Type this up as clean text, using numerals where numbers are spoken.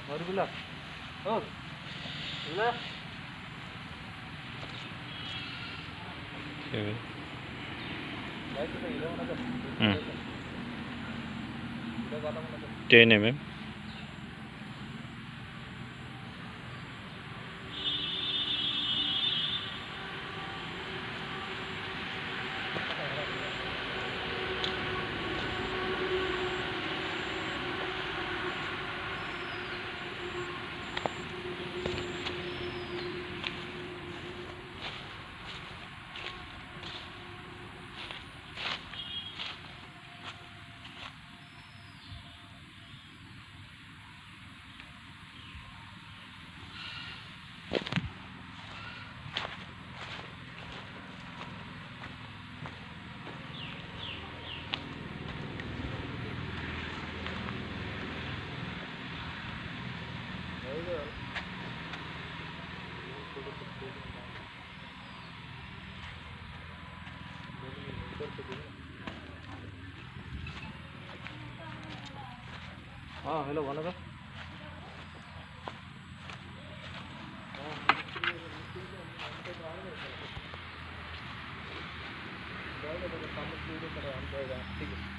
और बोला ओ बोला लाइट तो इधर होना चाहिए 10 mm. हाँ हेलो बोलो तो ठीक है